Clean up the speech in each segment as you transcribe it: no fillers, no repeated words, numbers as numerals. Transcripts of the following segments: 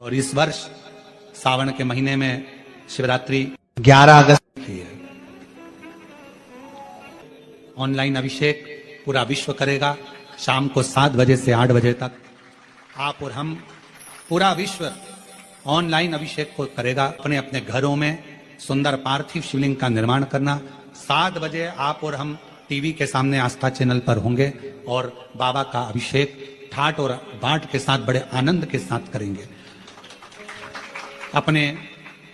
और इस वर्ष सावन के महीने में शिवरात्रि 11 अगस्त की है। ऑनलाइन अभिषेक पूरा विश्व करेगा। शाम को 7 बजे से 8 बजे तक आप और हम, पूरा विश्व ऑनलाइन अभिषेक को करेगा। अपने अपने घरों में सुंदर पार्थिव शिवलिंग का निर्माण करना। 7 बजे आप और हम टीवी के सामने आस्था चैनल पर होंगे और बाबा का अभिषेक ठाट और बाट के साथ बड़े आनंद के साथ करेंगे। अपने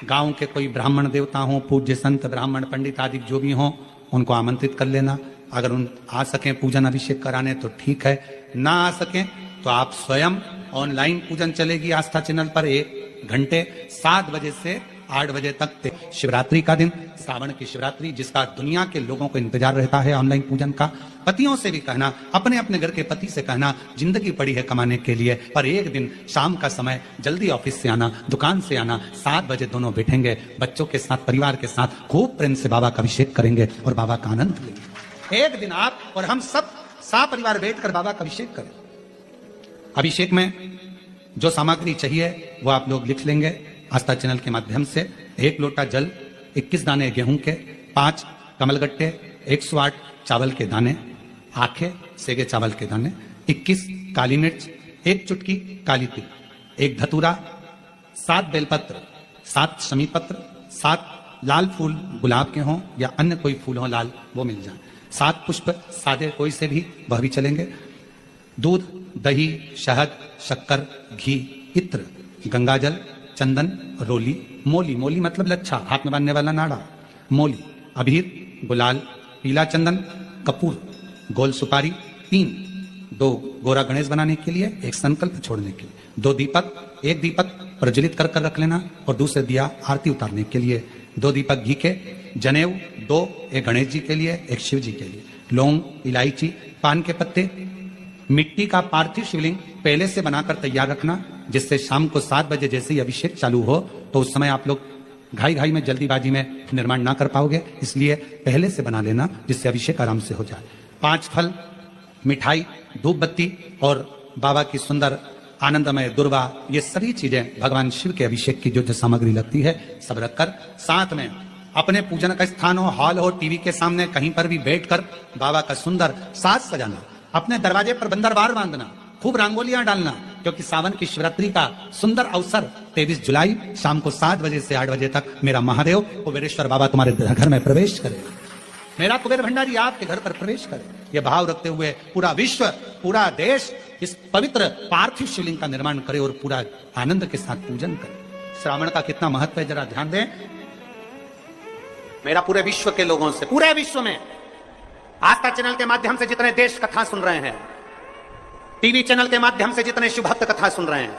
गांव के कोई ब्राह्मण देवता हों, पूज्य संत ब्राह्मण पंडित आदि जो भी हों, उनको आमंत्रित कर लेना। अगर उन आ सकें पूजन अभिषेक कराने तो ठीक है, ना आ सकें तो आप स्वयं ऑनलाइन पूजन चलेगी आस्था चैनल पर 1 घंटे 7 बजे से 8 बजे तक। शिवरात्रि का दिन, सावन की शिवरात्रि, जिसका दुनिया के लोगों को इंतजार रहता है ऑनलाइन पूजन का। पतियों से भी कहना, अपने अपने घर के पति से कहना, जिंदगी पड़ी है कमाने के लिए, पर एक दिन शाम का समय जल्दी ऑफिस से आना, दुकान से आना, 7 बजे दोनों बैठेंगे बच्चों के साथ, परिवार के साथ, खूब प्रेम से बाबा का अभिषेक करेंगे और बाबा का आनंद लेंगे। एक दिन आप और हम सब परिवार बैठकर बाबा का अभिषेक करें। अभिषेक में जो सामग्री चाहिए वो आप लोग लिख लेंगे आस्था चैनल के माध्यम से। 1 लोटा जल, 21 दाने गेहूं के, 5 कमलगट्टे, 108 चावल के दाने, आंखें सेगे चावल के दाने, 21 काली मिर्च, 1 चुटकी काली तिल, 1 धतूरा, 7 बेलपत्र, 7 शमी पत्र, 7 लाल फूल गुलाब के हों या अन्य कोई फूल हो लाल, वो मिल जाए, 7 पुष्प सादे कोई से भी, वह भी चलेंगे। दूध, दही, शहद, शक्कर, घी, इत्र, गंगाजल, चंदन, रोली, मोली, मोली मतलब लच्छा, हाथ में बांधने वाला नाड़ा, मोली, अबीर, गुलाल, पीला चंदन, कपूर, गोल सुपारी, 3, 2 गोरा गणेश बनाने के लिए, 1 संकल्प छोड़ने के लिए, 2 दीपक, 1 दीपक प्रज्वलित कर कर रख लेना और दूसरे दिया आरती उतारने के लिए, 2 दीपक घी के, जनेऊ 2, 1 गणेश जी के लिए, 1 शिव जी के लिए, लौंग, इलायची, पान के पत्ते, मिट्टी का पार्थिव शिवलिंग पहले से बनाकर तैयार रखना, जिससे शाम को 7 बजे जैसे ही अभिषेक चालू हो तो उस समय आप लोग घाई में जल्दीबाजी में निर्माण ना कर पाओगे, इसलिए पहले से बना लेना जिससे अभिषेक आराम से हो जाए। 5 फल, मिठाई, धूप बत्ती और बाबा की सुंदर आनंदमय दुर्वा, ये सभी चीजें भगवान शिव के अभिषेक की जो सामग्री लगती है सब रखकर, साथ में अपने पूजन का स्थान हो, हॉल हो, टीवी के सामने कहीं पर भी बैठकर बाबा का सुंदर साज सजाना, अपने दरवाजे पर बंदरवार बांधना, खूब रंगोलियां डालना, क्योंकि सावन की शिवरात्रि का सुंदर अवसर 23 जुलाई शाम को 7 बजे से 8 बजे तक मेरा महादेव कुबेरेश्वर बाबा तुम्हारे घर में प्रवेश करे, मेरा कुबेर भंडारी आपके घर पर प्रवेश करे। यह भाव रखते हुए पूरा विश्व, पूरा देश इस पवित्र पार्थिव शिवलिंग का निर्माण करे और पूरा आनंद के साथ पूजन करे। श्रावण का कितना महत्व है जरा ध्यान दें। मेरा पूरे विश्व के लोगों से, पूरे विश्व में आस्था चैनल के माध्यम से जितने देश कथा सुन रहे हैं, टीवी चैनल के माध्यम से जितने शिव भक्त कथा सुन रहे हैं,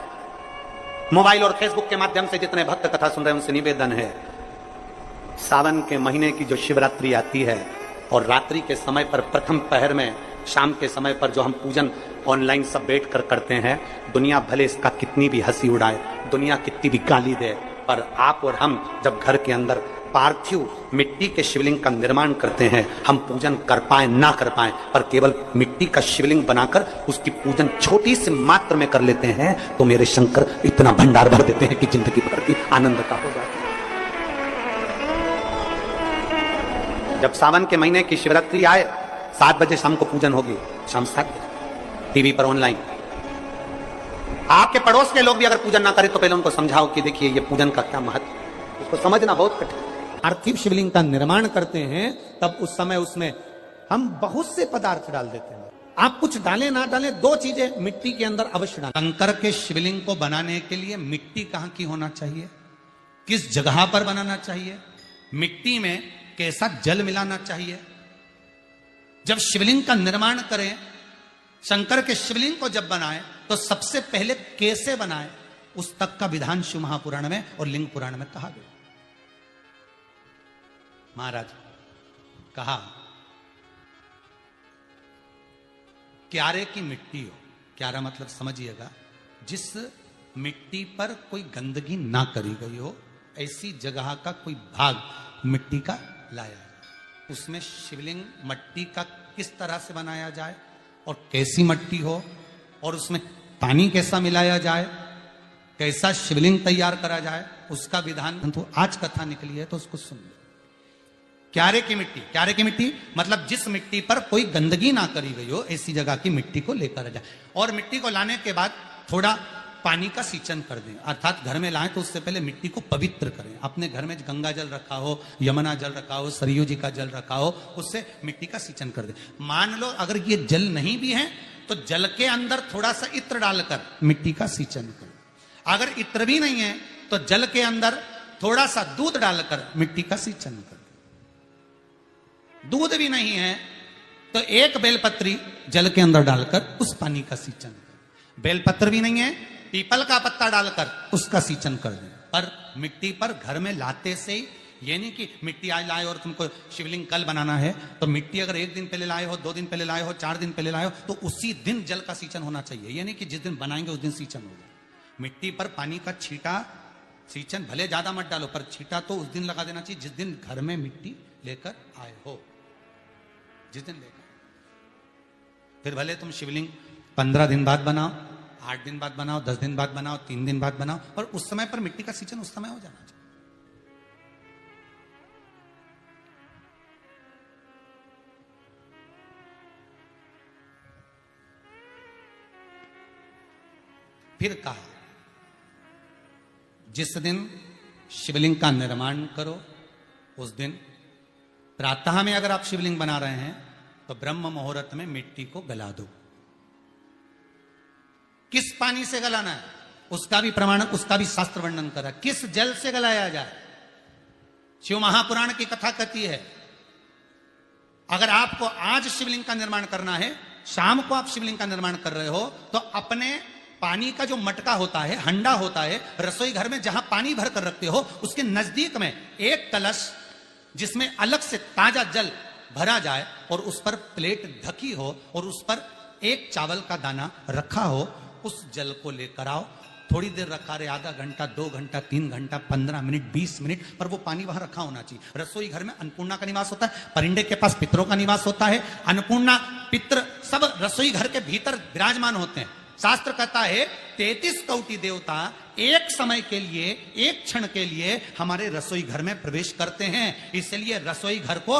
मोबाइल और फेसबुक के माध्यम से जितने भक्त कथा सुन रहे हैं, उनसे निवेदन है, सावन के महीने की जो शिवरात्रि आती है और रात्रि के समय पर प्रथम पहर में, शाम के समय पर जो हम पूजन ऑनलाइन सब बैठ कर करते हैं, दुनिया भले इसका कितनी भी हंसी उड़ाए, दुनिया कितनी भी गाली दे, पर आप और हम जब घर के अंदर पार्थिव मिट्टी के शिवलिंग का निर्माण करते हैं, हम पूजन कर पाए ना कर पाए, पर केवल मिट्टी का शिवलिंग बनाकर उसकी पूजन छोटी सी मात्र में कर लेते हैं, तो मेरे शंकर इतना भंडार भर देते हैं कि जिंदगी भर की आनंद का हो जाता है। जब सावन के महीने की शिवरात्रि आए, 7 बजे शाम को पूजन होगी, शाम 7 बजे टीवी पर ऑनलाइन। आपके पड़ोस के लोग भी अगर पूजन ना करें तो पहले उनको समझाओ कि देखिए ये पूजन का क्या महत्व, उसको समझना बहुत कठिन। पार्थिव शिवलिंग का निर्माण करते हैं तब उस समय उसमें हम बहुत से पदार्थ डाल देते हैं। आप कुछ डालें ना डालें, 2 चीजें मिट्टी के अंदर अवश्य डालें। शंकर के शिवलिंग को बनाने के लिए मिट्टी कहां की होना चाहिए, किस जगह पर बनाना चाहिए, मिट्टी में कैसा जल मिलाना चाहिए। जब शिवलिंग का निर्माण करें, शंकर के शिवलिंग को जब बनाएं तो सबसे पहले कैसे बनाएं, उस तक का विधान शिव महापुराण में और लिंग पुराण में कहा गया। महाराज कहा, क्यारे की मिट्टी हो, क्यारा मतलब समझिएगा जिस मिट्टी पर कोई गंदगी ना करी गई हो, ऐसी जगह का कोई भाग मिट्टी का लाया जाए, उसमें शिवलिंग मट्टी का किस तरह से बनाया जाए और कैसी मट्टी हो और उसमें पानी कैसा मिलाया जाए, कैसा शिवलिंग तैयार करा जाए उसका विधान तो आज कथा निकली है, तो उसको सुन लो। क्यारे की मिट्टी, क्यारे की मिट्टी मतलब जिस मिट्टी पर कोई गंदगी ना करी गई हो, ऐसी जगह की मिट्टी को लेकर आ जाए। और मिट्टी को लाने के बाद थोड़ा पानी का सींचन कर दें, अर्थात घर में लाएं तो उससे पहले मिट्टी को पवित्र करें। अपने घर में गंगा जल रखा हो, यमुना जल रखा हो, सरयू जी का जल रखा हो, उससे मिट्टी का सींचन कर दें। मान लो अगर ये जल नहीं भी है तो जल के अंदर थोड़ा सा इत्र डालकर मिट्टी का सींचन करें। अगर इत्र भी नहीं है तो जल के अंदर थोड़ा सा दूध डालकर मिट्टी का सींचन करें। दूध भी नहीं है तो एक बेलपत्री जल के अंदर डालकर उस पानी का सींचन करें। बेलपत्र भी नहीं है, पीपल का पत्ता डालकर उसका सींचन कर दें। पर मिट्टी पर घर में लाते से ही, ये नहीं कि मिट्टी आज लाए और तुमको शिवलिंग कल बनाना है, तो मिट्टी अगर 1 दिन पहले लाए हो, 2 दिन पहले लाए हो, 4 दिन पहले लाए हो, तो उसी दिन जल का सींचन होना चाहिए। ये नहीं कि जिस दिन बनाएंगे उस दिन सींचन हो जाए। मिट्टी पर पानी का छींटा, सींचन भले ज्यादा मत डालो, पर छींटा तो उस दिन लगा देना चाहिए जिस दिन घर में मिट्टी लेकर आए हो, जिस दिन लेकर। फिर भले तुम शिवलिंग 15 दिन बाद बनाओ, 8 दिन बाद बनाओ, 10 दिन बाद बनाओ, 3 दिन बाद बनाओ, और उस समय पर मिट्टी का सींचन उस समय हो जाना चाहिए। फिर कहा जिस दिन शिवलिंग का निर्माण करो उस दिन प्रातः में अगर आप शिवलिंग बना रहे हैं तो ब्रह्म मुहूर्त में मिट्टी को गला दो। किस पानी से गलाना है उसका भी प्रमाण, उसका भी शास्त्र वर्णन करा। किस जल से गलाया जाए, शिव महापुराण की कथा कहती है अगर आपको आज शिवलिंग का निर्माण करना है, शाम को आप शिवलिंग का निर्माण कर रहे हो, तो अपने पानी का जो मटका होता है, हंडा होता है, रसोई घर में जहां पानी भर कर रखते हो उसके नजदीक में एक कलश जिसमें अलग से ताजा जल भरा जाए और उस पर प्लेट ढकी हो और उस पर एक चावल का दाना रखा हो, उस जल को लेकर आओ। थोड़ी देर रखा रहे, आधा घंटा, 2 घंटा, 3 घंटा, 15 मिनट, 20 मिनट, पर वो पानी वहां रखा होना चाहिए। रसोई घर में अन्नपूर्णा का निवास होता है, परिंदे के पास पितरों का निवास होता है। अन्नपूर्णा, पित्र सब रसोई घर के भीतर विराजमान होते हैं। शास्त्र कहता है 33 कोटि देवता एक समय के लिए, एक क्षण के लिए हमारे रसोई घर में प्रवेश करते हैं। इसलिए रसोई घर को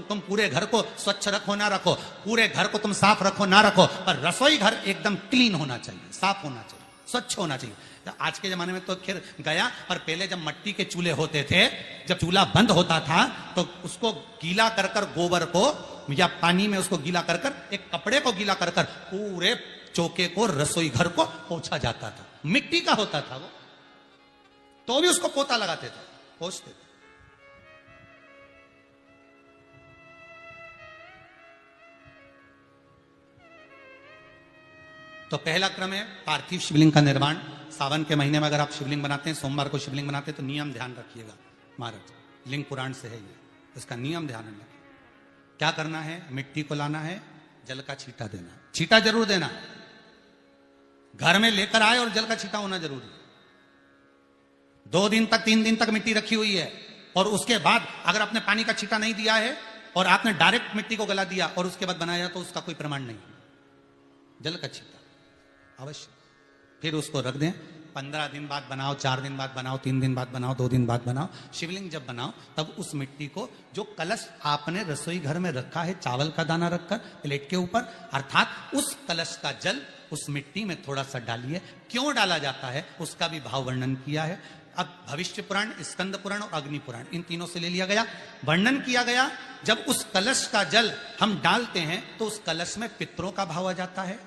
तुम पूरे घर को स्वच्छ रखो ना रखो, पूरे घर को तुम साफ रखो ना रखो, पर रसोई घर एकदम क्लीन होना चाहिए, साफ होना चाहिए, स्वच्छ होना चाहिए। आज के जमाने में तो खैर गया, पर पहले जब मट्टी के चूल्हे होते थे, जब चूल्हा बंद होता था तो उसको गीला कर कर, गोबर को या पानी में उसको गीला कर कर, एक कपड़े को गीला कर कर पूरे चौके को, रसोई घर को पोंछा जाता था। मिट्टी का होता था वो, तो भी उसको पोता लगाते थे, पोंछते थे। तो पहला क्रम है पार्थिव शिवलिंग का निर्माण। सावन के महीने में अगर आप शिवलिंग बनाते हैं, सोमवार को शिवलिंग बनाते हैं, तो नियम ध्यान रखिएगा महाराज, लिंग पुराण से है ये, इसका नियम ध्यान रखिए। क्या करना है, मिट्टी को लाना है, जल का छींटा देना, छींटा जरूर देना, घर में लेकर आए और जल का छींटा होना जरूरी है। 2 दिन तक, 3 दिन तक मिट्टी रखी हुई है और उसके बाद अगर आपने पानी का छींटा नहीं दिया है और आपने डायरेक्ट मिट्टी को गला दिया और उसके बाद बनाया, तो उसका कोई प्रमाण नहीं है। जल का छींटा अवश्य, फिर उसको रख दें। 15 दिन बाद बनाओ, 4 दिन बाद बनाओ, 3 दिन बाद बनाओ, 2 दिन बाद बनाओ। शिवलिंग जब बनाओ तब उस मिट्टी को, जो कलश आपने रसोई घर में रखा है चावल का दाना रखकर प्लेट के ऊपर, अर्थात उस कलश का जल उस मिट्टी में थोड़ा सा डालिए। क्यों डाला जाता है उसका भी भाव वर्णन किया है। अब भविष्य पुराण, स्कंद पुराण और अग्नि पुराण, इन तीनों से ले लिया गया, वर्णन किया गया। जब उस कलश का जल हम डालते हैं तो उस कलश में पितरों का भाव आ जाता है,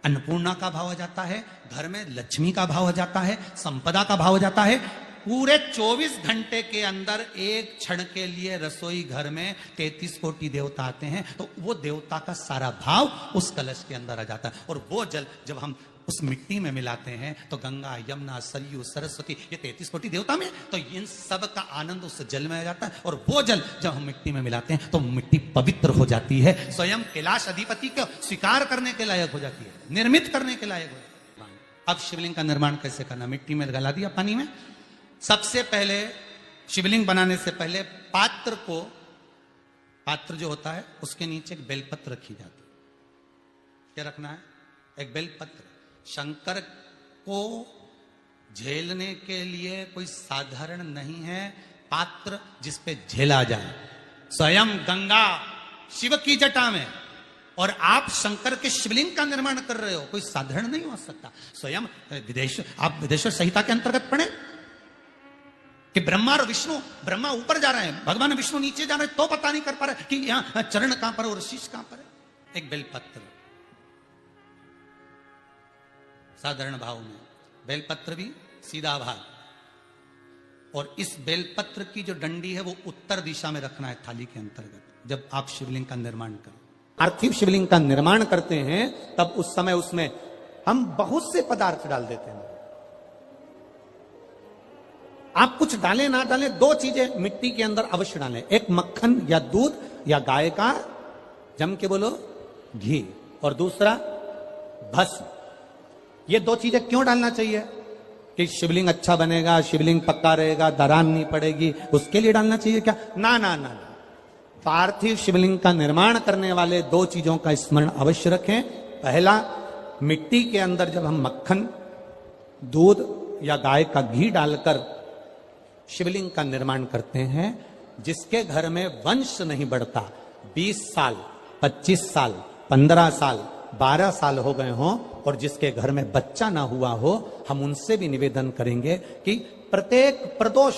अन्नपूर्णा का भाव आ जाता है, घर में लक्ष्मी का भाव आ जाता है, संपदा का भाव आ जाता है। पूरे 24 घंटे के अंदर एक क्षण के लिए रसोई घर में 33 कोटि देवता आते हैं, तो वो देवता का सारा भाव उस कलश के अंदर आ जाता है। और वो जल जब हम उस मिट्टी में मिलाते हैं तो गंगा, यमुना, सरयू, सरस्वती, ये 33 कोटि देवता में, तो इन सब का आनंद उस जल में आ जाता है। और वो जल जब हम मिट्टी में मिलाते हैं तो मिट्टी पवित्र हो जाती है, स्वयं कैलाश अधिपति को स्वीकार करने के लायक हो जाती है, निर्मित करने के लायक हो जाती है। अब शिवलिंग का निर्माण कैसे करना, मिट्टी में गला दिया पानी में। सबसे पहले शिवलिंग बनाने से पहले पात्र जो होता है उसके नीचे एक बेलपत्र रखी जाती है। क्या रखना है, एक बेलपत्र। शंकर को झेलने के लिए कोई साधारण नहीं है पात्र जिस पे झेला जाए। स्वयं गंगा शिव की जटा में और आप शंकर के शिवलिंग का निर्माण कर रहे हो, कोई साधारण नहीं हो सकता। स्वयं आप विदेश्वर संहिता के अंतर्गत पढ़े कि ब्रह्मा और विष्णु, ब्रह्मा ऊपर जा रहे हैं, भगवान विष्णु नीचे जा रहे हैं, तो पता नहीं कर पा रहे कि यहां चरण कहां पर और शीश कहां पर है। एक बेलपत्र साधारण भाव में, बेलपत्र भी सीधा भाग, और इस बेलपत्र की जो डंडी है वो उत्तर दिशा में रखना है थाली के अंतर्गत। जब आप शिवलिंग का निर्माण करें, पार्थिव शिवलिंग का निर्माण करते हैं, तब उस समय उसमें हम बहुत से पदार्थ डाल देते हैं। आप कुछ डालें ना डालें, दो चीजें मिट्टी के अंदर अवश्य डालें, एक मक्खन या दूध या गाय का, जम के बोलो, घी, और दूसरा भस्म। ये दो चीजें क्यों डालना चाहिए? कि शिवलिंग अच्छा बनेगा, शिवलिंग पक्का रहेगा, दरार नहीं पड़ेगी, उसके लिए डालना चाहिए क्या? ना ना ना, पार्थिव शिवलिंग का निर्माण करने वाले दो चीजों का स्मरण अवश्य रखें। पहला, मिट्टी के अंदर जब हम मक्खन, दूध या गाय का घी डालकर शिवलिंग का निर्माण करते हैं, जिसके घर में वंश नहीं बढ़ता, 20 साल, 25 साल, 15 साल, 12 साल हो गए हों, और जिसके घर में बच्चा ना हुआ हो, हम उनसे भी निवेदन करेंगे कि प्रत्येक प्रदोष,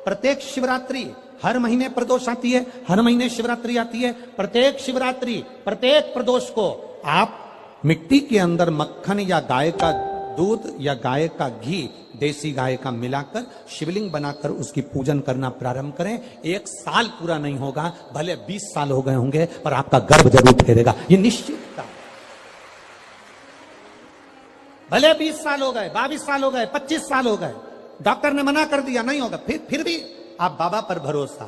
प्रत्येक शिवरात्रि, हर महीने प्रदोष आती है, हर महीने शिवरात्रि आती है, प्रत्येक शिवरात्रि, प्रत्येक प्रदोष को आप मिट्टी के अंदर मक्खन या गाय का दूध या गाय का घी, देसी गाय का मिलाकर शिवलिंग बनाकर उसकी पूजन करना प्रारंभ करें। 1 साल पूरा नहीं होगा, भले 20 साल हो गए होंगे, पर आपका गर्भ जरूर फेरेगा, ये निश्चित। भले 20 साल हो गए, 22 साल हो गए, 25 साल हो गए, डॉक्टर ने मना कर दिया नहीं होगा, फिर भी आप बाबा पर भरोसा,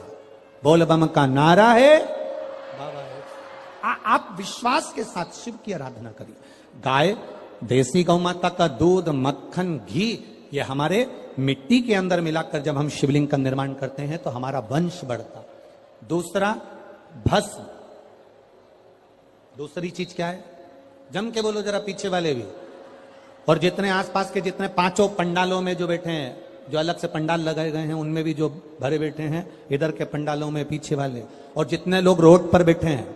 बोल बम का नारा है, बाबा है। आप विश्वास के साथ शिव की आराधना करिए। गाय, देसी गौ माता का दूध, मक्खन, घी, ये हमारे मिट्टी के अंदर मिलाकर जब हम शिवलिंग का निर्माण करते हैं तो हमारा वंश बढ़ता। दूसरा, भस्म। दूसरी चीज क्या है? जम के बोलो जरा, पीछे वाले भी, और जितने आसपास के जितने 5 पंडालों में जो बैठे हैं, जो अलग से पंडाल लगाए गए हैं, उनमें भी जो भरे बैठे हैं, इधर के पंडालों में पीछे वाले, और जितने लोग रोड पर बैठे हैं,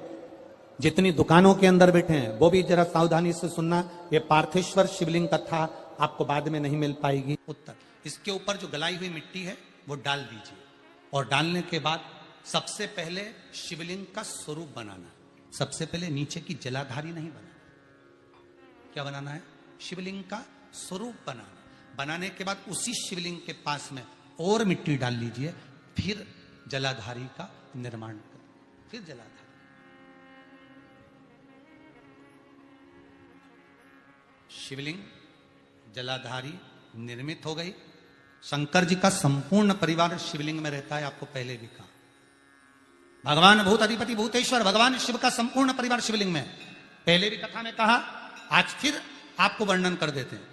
जितनी दुकानों के अंदर बैठे हैं, वो भी जरा सावधानी से सुनना। ये पार्थेश्वर शिवलिंग कथा आपको बाद में नहीं मिल पाएगी। उत्तर, इसके ऊपर जो गलाई हुई मिट्टी है वो डाल दीजिए, और डालने के बाद सबसे पहले शिवलिंग का स्वरूप बनाना। सबसे पहले नीचे की जलाधारी नहीं बनाना। क्या बनाना है? शिवलिंग का स्वरूप बनाना। बनाने के बाद उसी शिवलिंग के पास में और मिट्टी डाल लीजिए, फिर जलाधारी का निर्माण करें, फिर जलाधारी। शिवलिंग, जलाधारी निर्मित हो गई। शंकर जी का संपूर्ण परिवार शिवलिंग में रहता है, आपको पहले भी कहा। भगवान भूत अधिपति भूतेश्वर, भगवान शिव का संपूर्ण परिवार शिवलिंग में, पहले भी कथा में कहा, आज फिर आपको वर्णन कर देते हैं।